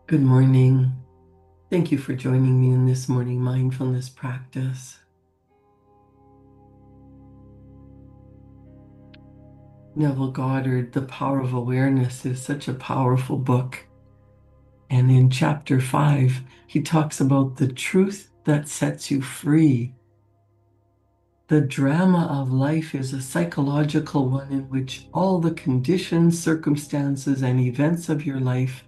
Good morning. Thank you for joining me in this morning mindfulness practice. Neville Goddard, The Power of Awareness, is such a powerful book. And in chapter 5, he talks about the truth that sets you free. The drama of life is a psychological one in which all the conditions, circumstances, and events of your life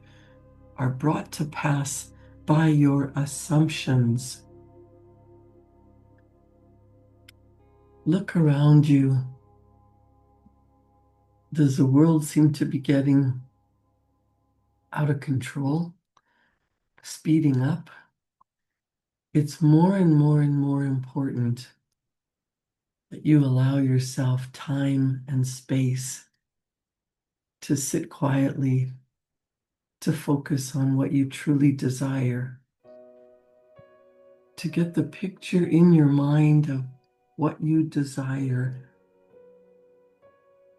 are brought to pass by your assumptions. Look around you. Does the world seem to be getting out of control, speeding up? It's more and more and more important that you allow yourself time and space to sit quietly, to focus on what you truly desire, to get the picture in your mind of what you desire,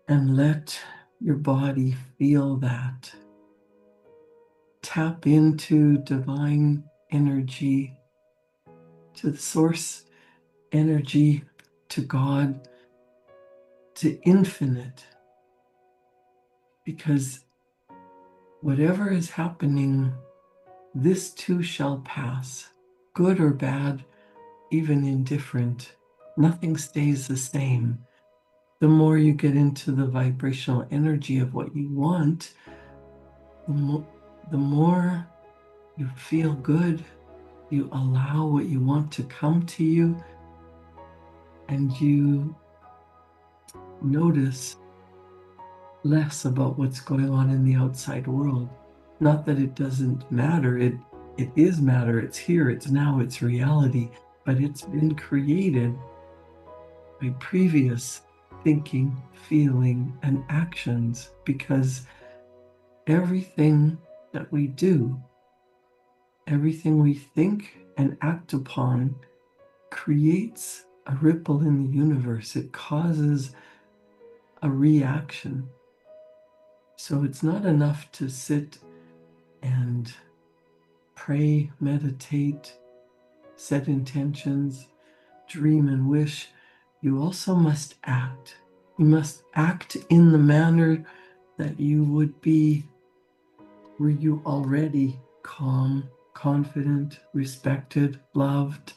and let your body feel that. Tap into divine energy, to the source energy, to God, to infinite, because whatever is happening, this too shall pass, good or bad, even indifferent. Nothing stays the same. The more you get into the vibrational energy of what you want, the more you feel good, you allow what you want to come to you, and you notice less about what's going on in the outside world. Not that it doesn't matter, it is matter, it's here, it's now, it's reality, but it's been created by previous thinking, feeling, and actions, because everything that we do, everything we think and act upon creates a ripple in the universe. It causes a reaction. So it's not enough to sit and pray, meditate, set intentions, dream and wish. You also must act. You must act in the manner that you would be were you already calm, confident, respected, loved,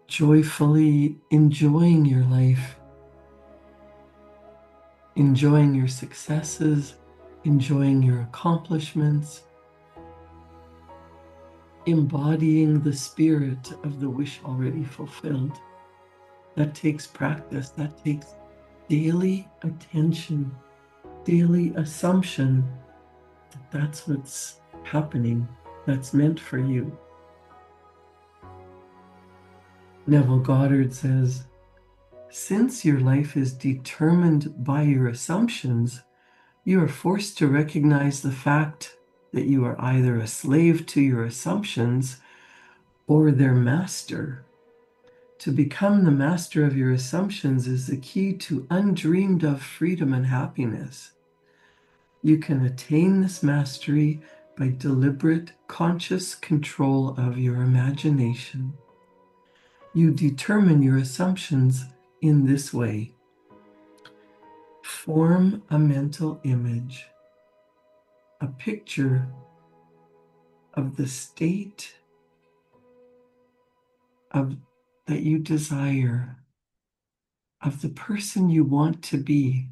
joyfully enjoying your life, enjoying your successes, enjoying your accomplishments, embodying the spirit of the wish already fulfilled. That takes practice, that takes daily attention, daily assumption that that's what's happening, that's meant for you. Neville Goddard says, since your life is determined by your assumptions, you are forced to recognize the fact that you are either a slave to your assumptions or their master. To become the master of your assumptions is the key to undreamed of freedom and happiness. You can attain this mastery by deliberate, conscious control of your imagination. You determine your assumptions in this way. Form a mental image, a picture of the state of that you desire, of the person you want to be.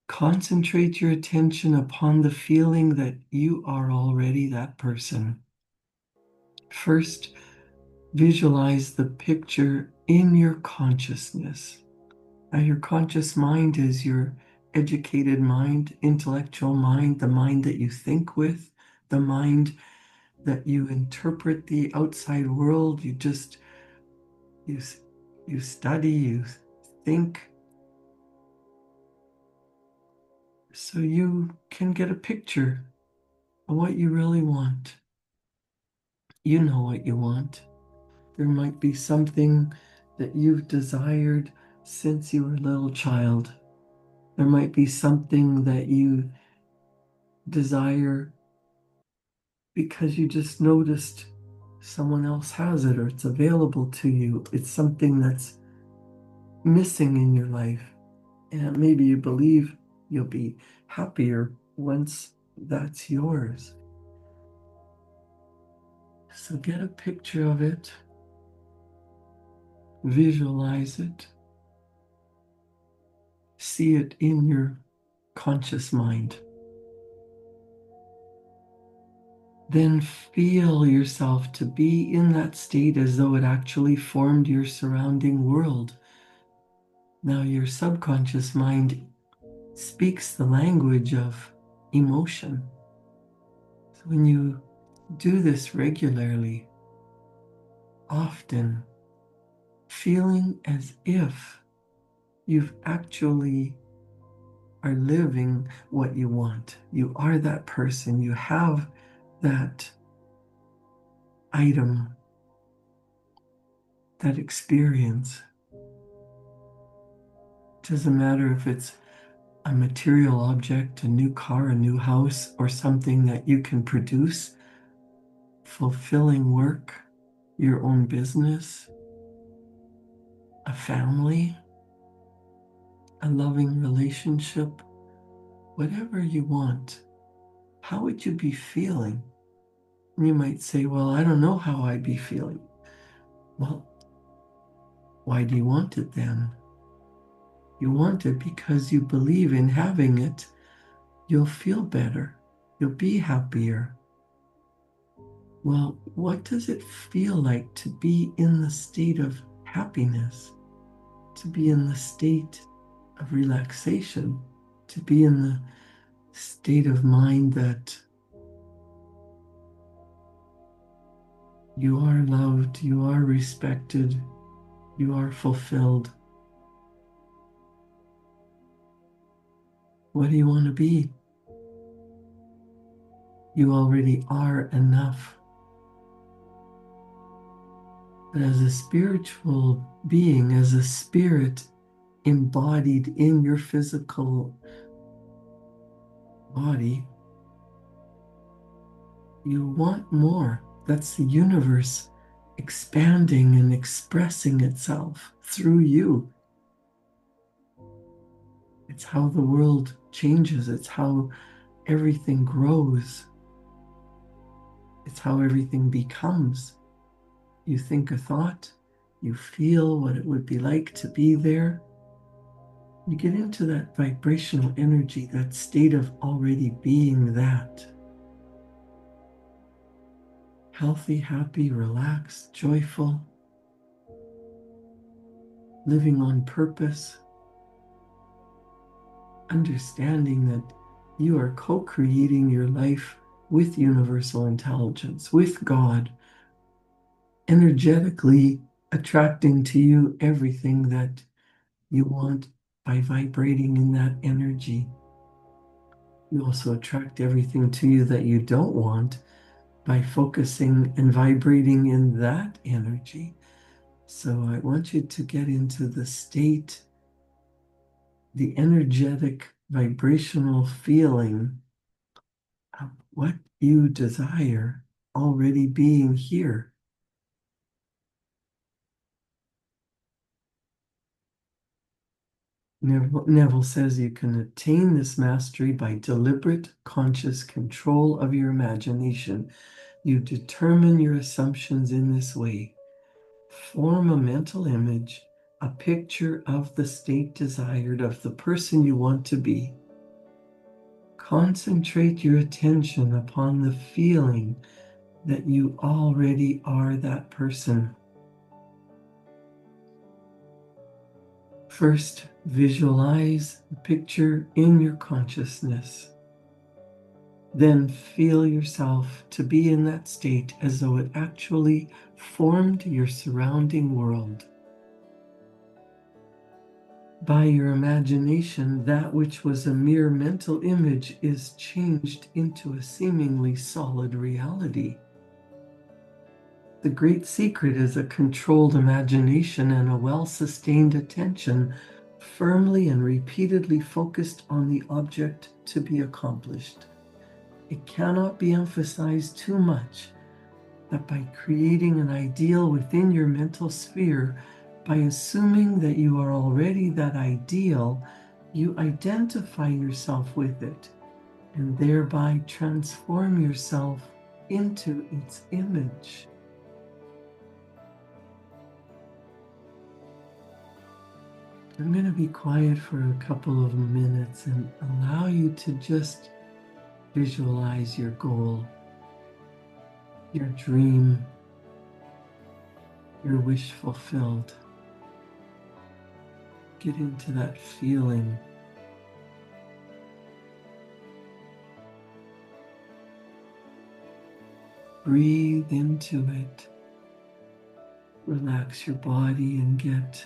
Concentrate your attention upon the feeling that you are already that person. First, visualize the picture in your consciousness. Now, your conscious mind is your educated mind, intellectual mind, the mind that you think with, the mind that you interpret the outside world. You study, you think, so you can get a picture of what you really want. You know what you want. There might be something that you've desired since you were a little child. There might be something that you desire because you just noticed someone else has it or it's available to you. It's something that's missing in your life. And maybe you believe you'll be happier once that's yours. So get a picture of it, visualize it, see it in your conscious mind. Then feel yourself to be in that state as though it actually formed your surrounding world. Now your subconscious mind speaks the language of emotion. So when you do this regularly, often feeling as if you've actually are living what you want. You are that person. You have that item, that experience. It doesn't matter if it's a material object, a new car, a new house, or something that you can produce, fulfilling work, your own business, a family, a loving relationship, whatever you want. How would you be feeling? You might say, well, I don't know how I'd be feeling. Well, why do you want it then? You want it because you believe in having it. You'll feel better. You'll be happier. Well, what does it feel like to be in the state of happiness? To be in the state of relaxation? To be in the state of mind that you are loved, you are respected, you are fulfilled. What do you want to be? You already are enough. But as a spiritual being, as a spirit embodied in your physical body, you want more. That's the universe expanding and expressing itself through you. It's how the world changes. It's how everything grows. It's how everything becomes. You think a thought, you feel what it would be like to be there. You get into that vibrational energy, that state of already being that. Healthy, happy, relaxed, joyful, living on purpose, understanding that you are co-creating your life with universal intelligence, with God, energetically attracting to you everything that you want by vibrating in that energy. You also attract everything to you that you don't want by focusing and vibrating in that energy. So I want you to get into the state, the energetic vibrational feeling of what you desire already being here. Neville says you can attain this mastery by deliberate, conscious control of your imagination. You determine your assumptions in this way. Form a mental image, a picture of the state desired, of the person you want to be. Concentrate your attention upon the feeling that you already are that person. First, visualize the picture in your consciousness. Then feel yourself to be in that state as though it actually formed your surrounding world. By your imagination, that which was a mere mental image is changed into a seemingly solid reality. The great secret is a controlled imagination and a well-sustained attention, firmly and repeatedly focused on the object to be accomplished. It cannot be emphasized too much that by creating an ideal within your mental sphere, by assuming that you are already that ideal, you identify yourself with it and thereby transform yourself into its image. I'm going to be quiet for a couple of minutes and allow you to just visualize your goal, your dream, your wish fulfilled. Get into that feeling. Breathe into it. Relax your body and get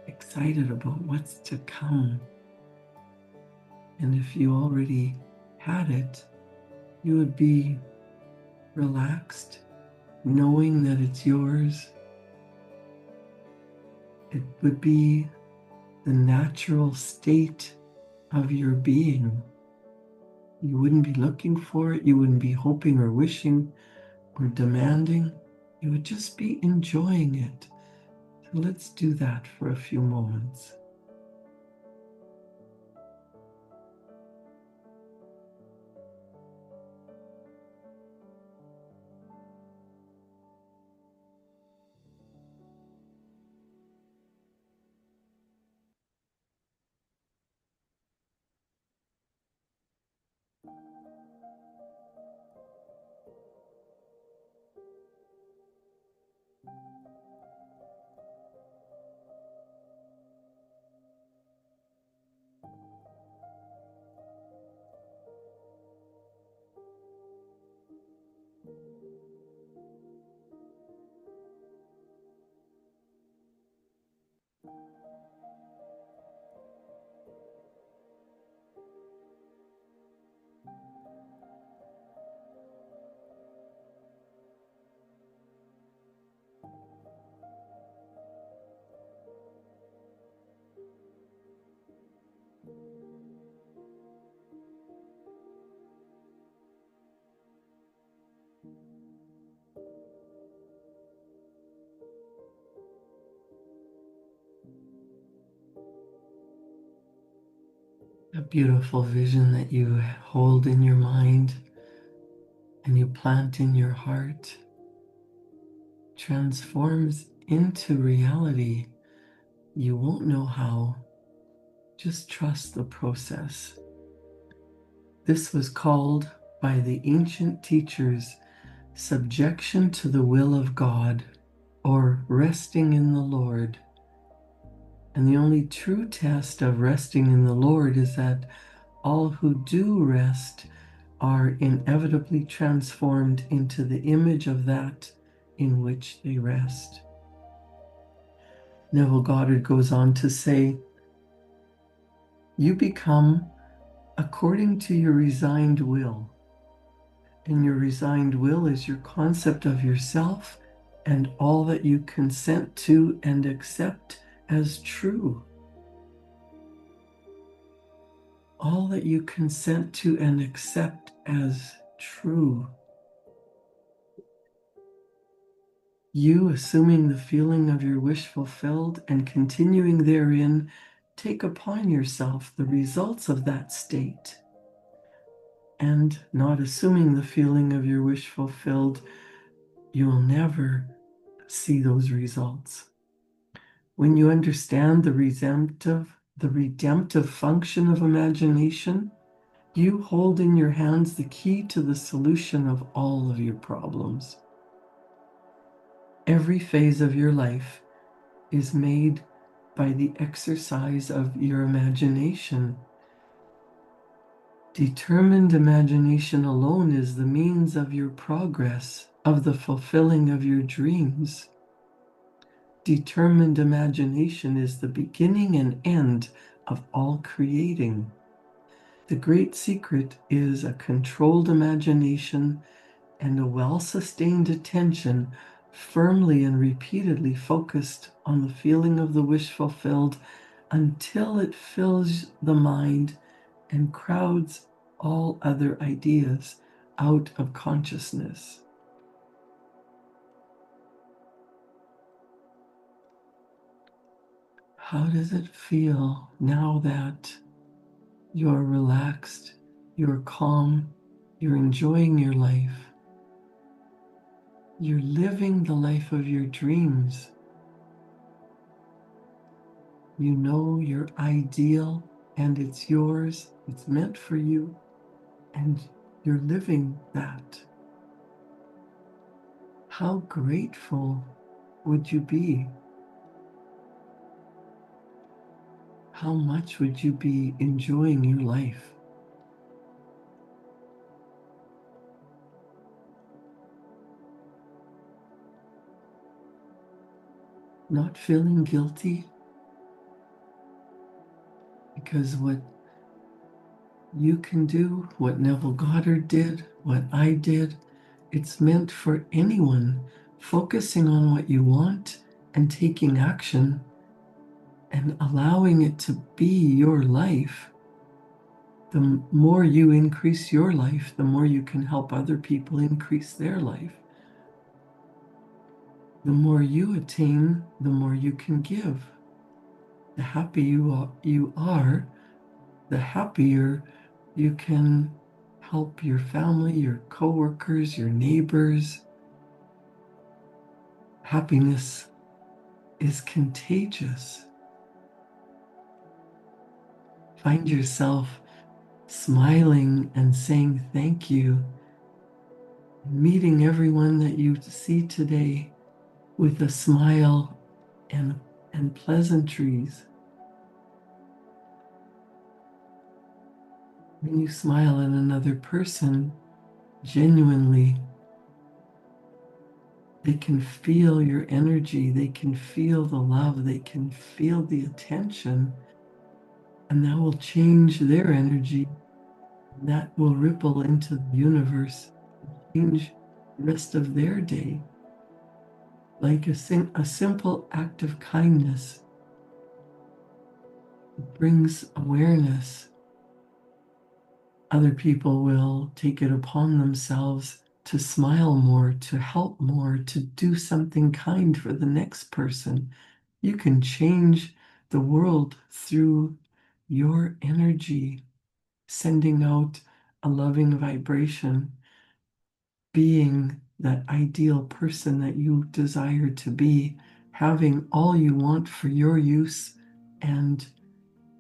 excited about what's to come. And if you already had it, you would be relaxed, knowing that it's yours. It would be the natural state of your being. You wouldn't be looking for it. You wouldn't be hoping or wishing or demanding. You would just be enjoying it. So let's do that for a few moments. A beautiful vision that you hold in your mind and you plant in your heart transforms into reality. You won't know how. Just trust the process. This was called by the ancient teachers subjection to the will of God, or resting in the Lord. And the only true test of resting in the Lord is that all who do rest are inevitably transformed into the image of that in which they rest. Neville Goddard goes on to say, you become according to your resigned will. And your resigned will is your concept of yourself and all that you consent to and accept as true. All that you consent to and accept as true. You, assuming the feeling of your wish fulfilled and continuing therein, take upon yourself the results of that state. And not assuming the feeling of your wish fulfilled, you will never see those results. When you understand the redemptive function of imagination, you hold in your hands the key to the solution of all of your problems. Every phase of your life is made by the exercise of your imagination. Determined imagination alone is the means of your progress, of the fulfilling of your dreams. Determined imagination is the beginning and end of all creating. The great secret is a controlled imagination and a well-sustained attention firmly and repeatedly focused on the feeling of the wish fulfilled until it fills the mind and crowds all other ideas out of consciousness. How does it feel now that you're relaxed, you're calm, you're enjoying your life? You're living the life of your dreams. You know you're ideal and it's yours, it's meant for you, and you're living that. How grateful would you be? How much would you be enjoying your life? Not feeling guilty, because what you can do, what Neville Goddard did, what I did, it's meant for anyone. Focusing on what you want and taking action and allowing it to be your life. The more you increase your life, the more you can help other people increase their life. The more you attain, the more you can give. The happier you are, the happier you can help your family, your coworkers, your neighbors. Happiness is contagious. Find yourself smiling and saying thank you, meeting everyone that you see today with a smile and pleasantries. When you smile at another person, genuinely, they can feel your energy, they can feel the love, they can feel the attention, and that will change their energy. That will ripple into the universe, change the rest of their day. Like a simple act of kindness, it brings awareness. Other people will take it upon themselves to smile more, to help more, to do something kind for the next person. You can change the world through your energy, sending out a loving vibration, being that ideal person that you desire to be, having all you want for your use, and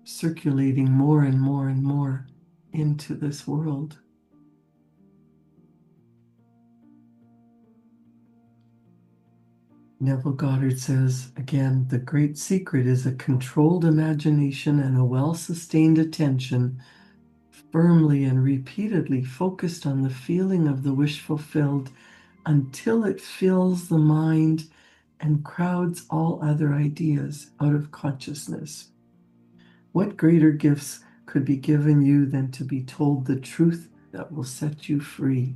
circulating more and more and more into this world. Neville Goddard says, again, the great secret is a controlled imagination and a well-sustained attention, firmly and repeatedly focused on the feeling of the wish fulfilled until it fills the mind and crowds all other ideas out of consciousness. What greater gifts could be given you than to be told the truth that will set you free?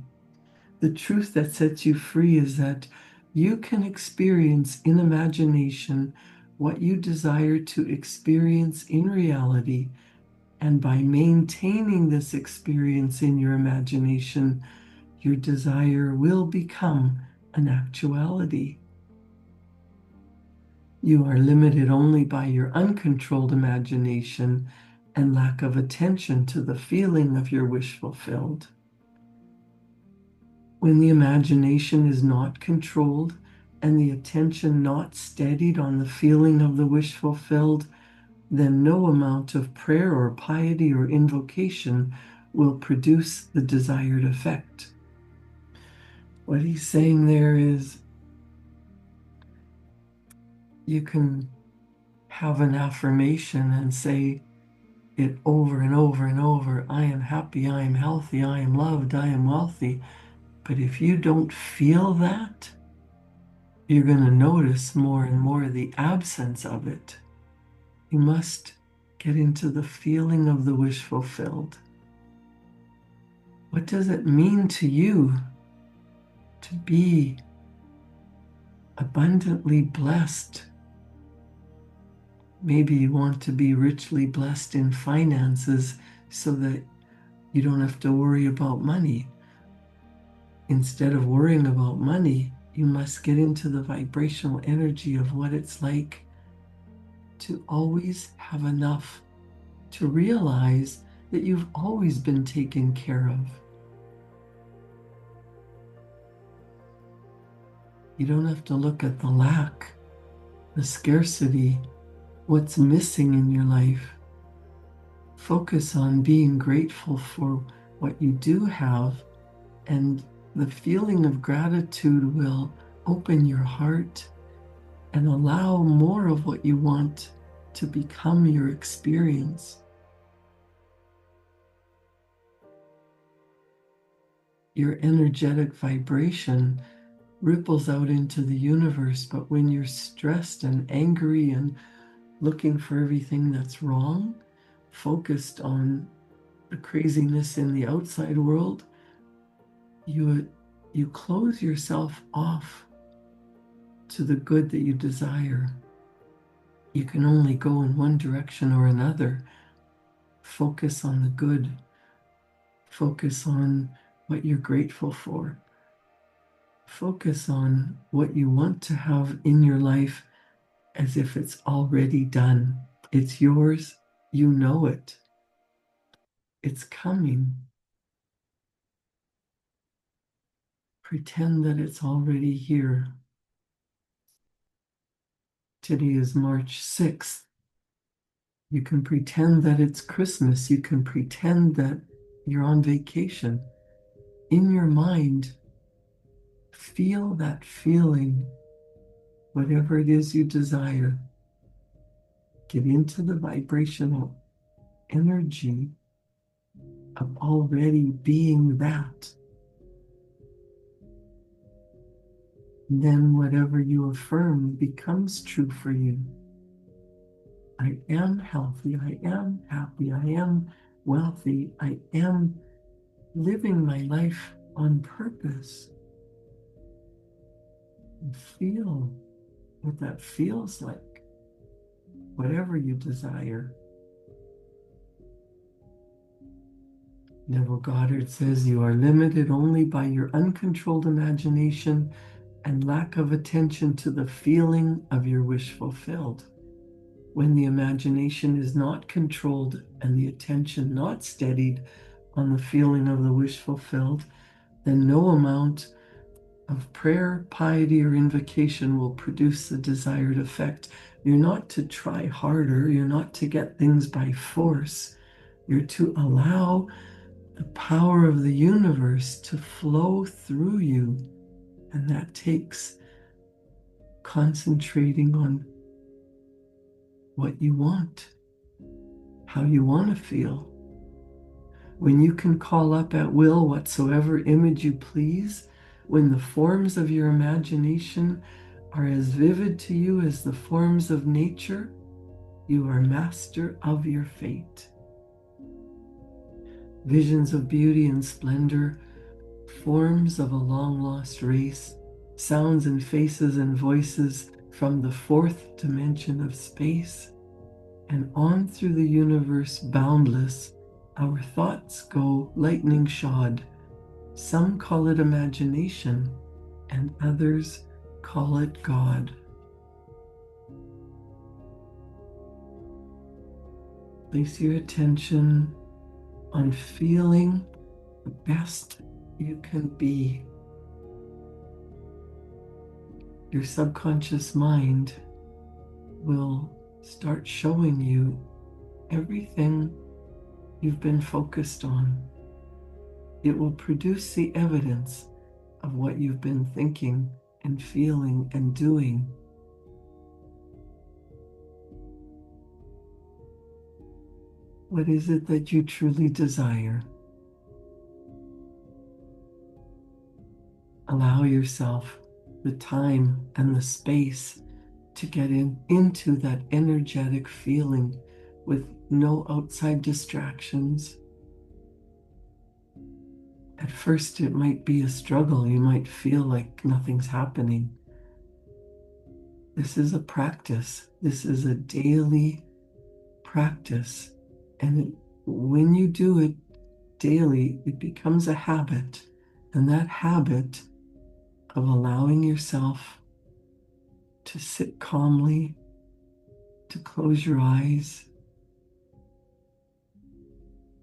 The truth that sets you free is that you can experience in imagination what you desire to experience in reality, and by maintaining this experience in your imagination, your desire will become an actuality. You are limited only by your uncontrolled imagination and lack of attention to the feeling of your wish fulfilled. When the imagination is not controlled and the attention not steadied on the feeling of the wish fulfilled, then no amount of prayer or piety or invocation will produce the desired effect. What he's saying there is you can have an affirmation and say it over and over and over. I am happy, I am healthy, I am loved, I am wealthy. But if you don't feel that, you're going to notice more and more the absence of it. You must get into the feeling of the wish fulfilled. What does it mean to you to be abundantly blessed? Maybe you want to be richly blessed in finances so that you don't have to worry about money. Instead of worrying about money, you must get into the vibrational energy of what it's like to always have enough, to realize that you've always been taken care of. You don't have to look at the lack, the scarcity, what's missing in your life. Focus on being grateful for what you do have, and the feeling of gratitude will open your heart and allow more of what you want to become your experience. Your energetic vibration ripples out into the universe, but when you're stressed and angry and looking for everything that's wrong, focused on the craziness in the outside world, you close yourself off to the good that you desire. You can only go in one direction or another. Focus on the good. Focus on what you're grateful for. Focus on what you want to have in your life as if it's already done. It's yours. You know it. It's coming. Pretend that it's already here. Today is March 6th. You can pretend that it's Christmas. You can pretend that you're on vacation. In your mind, feel that feeling, whatever it is you desire. Get into the vibrational energy of already being that. And then whatever you affirm becomes true for you. I am healthy. I am happy. I am wealthy. I am living my life on purpose. And feel what that feels like, whatever you desire. Neville Goddard says you are limited only by your uncontrolled imagination and lack of attention to the feeling of your wish fulfilled. When the imagination is not controlled and the attention not steadied on the feeling of the wish fulfilled, then no amount of prayer, piety, or invocation will produce the desired effect. You're not to try harder. You're not to get things by force. You're to allow the power of the universe to flow through you. And that takes concentrating on what you want, how you want to feel. When you can call up at will whatsoever image you please, when the forms of your imagination are as vivid to you as the forms of nature, you are master of your fate. Visions of beauty and splendor, forms of a long-lost race, sounds and faces and voices from the fourth dimension of space, and on through the universe boundless, our thoughts go lightning shod. Some call it imagination, and others call it God. Place your attention on feeling the best you can be. Your subconscious mind will start showing you everything you've been focused on. It will produce the evidence of what you've been thinking and feeling and doing. What is it that you truly desire? Allow yourself the time and the space to get into that energetic feeling with no outside distractions. At first, it might be a struggle. You might feel like nothing's happening. This is a practice. This is a daily practice. And when you do it daily, it becomes a habit. And that habit of allowing yourself to sit calmly, to close your eyes,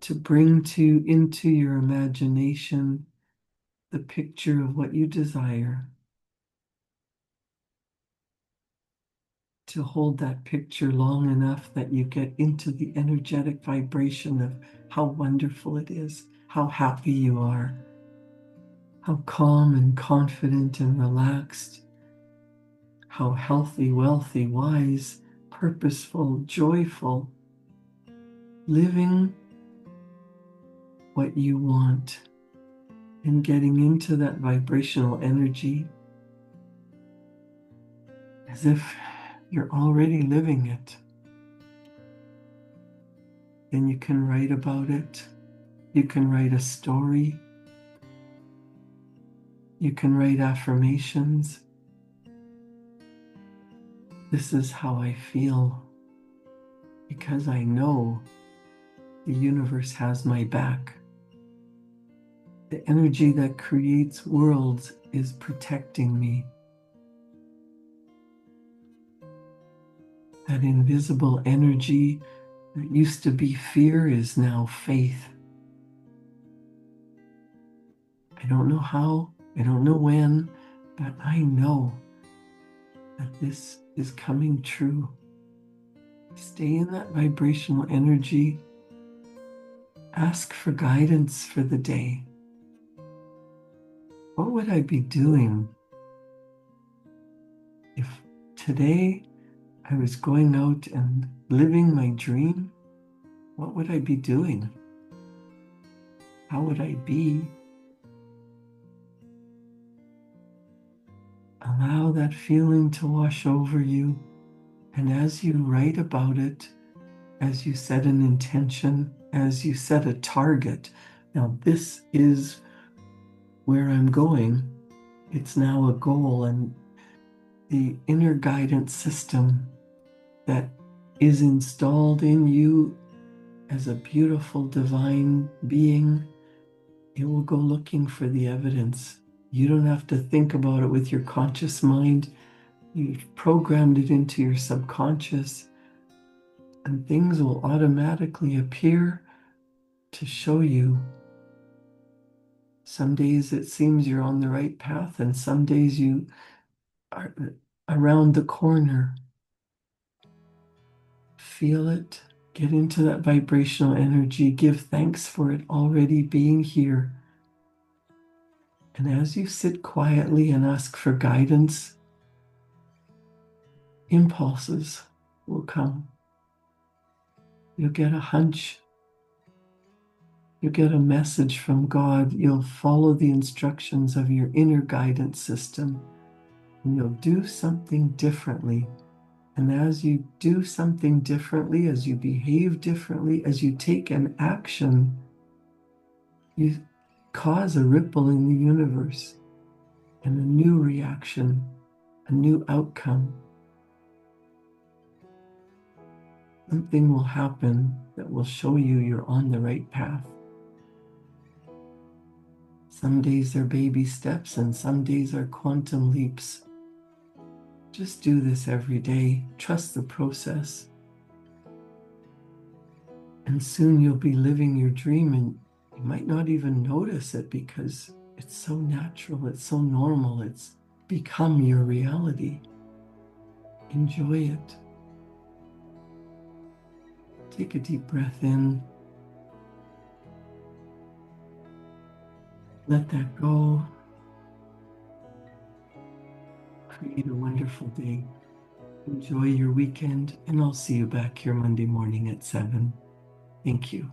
to bring into your imagination the picture of what you desire, to hold that picture long enough that you get into the energetic vibration of how wonderful it is, how happy you are, how calm and confident and relaxed, how healthy, wealthy, wise, purposeful, joyful, living what you want and getting into that vibrational energy as if you're already living it. Then you can write about it. You can write a story. You can write affirmations. This is how I feel because I know the universe has my back. The energy that creates worlds is protecting me. That invisible energy that used to be fear is now faith. I don't know how, I don't know when, but I know that this is coming true. Stay in that vibrational energy. Ask for guidance for the day. What would I be doing if today I was going out and living my dream? What would I be doing? How would I be? Allow that feeling to wash over you. And as you write about it, as you set an intention, as you set a target, now this is where I'm going. It's now a goal, and the inner guidance system that is installed in you as a beautiful divine being, it will go looking for the evidence. You don't have to think about it with your conscious mind. You've programmed it into your subconscious, and things will automatically appear to show you. Some days it seems you're on the right path, and some days you are around the corner. Feel it, get into that vibrational energy, give thanks for it already being here. And as you sit quietly and ask for guidance, impulses will come. You'll get a hunch. You'll get a message from God. You'll follow the instructions of your inner guidance system, and you'll do something differently. And as you do something differently, as you behave differently, as you take an action, you cause a ripple in the universe and a new reaction, a new outcome. Something will happen that will show you you're on the right path. Some days are baby steps and some days are quantum leaps. Just do this every day. Trust the process. And soon you'll be living your dream, and you might not even notice it because it's so natural, it's so normal, it's become your reality. Enjoy it. Take a deep breath in. Let that go. Create a wonderful day. Enjoy your weekend, and I'll see you back here Monday morning at 7. Thank you.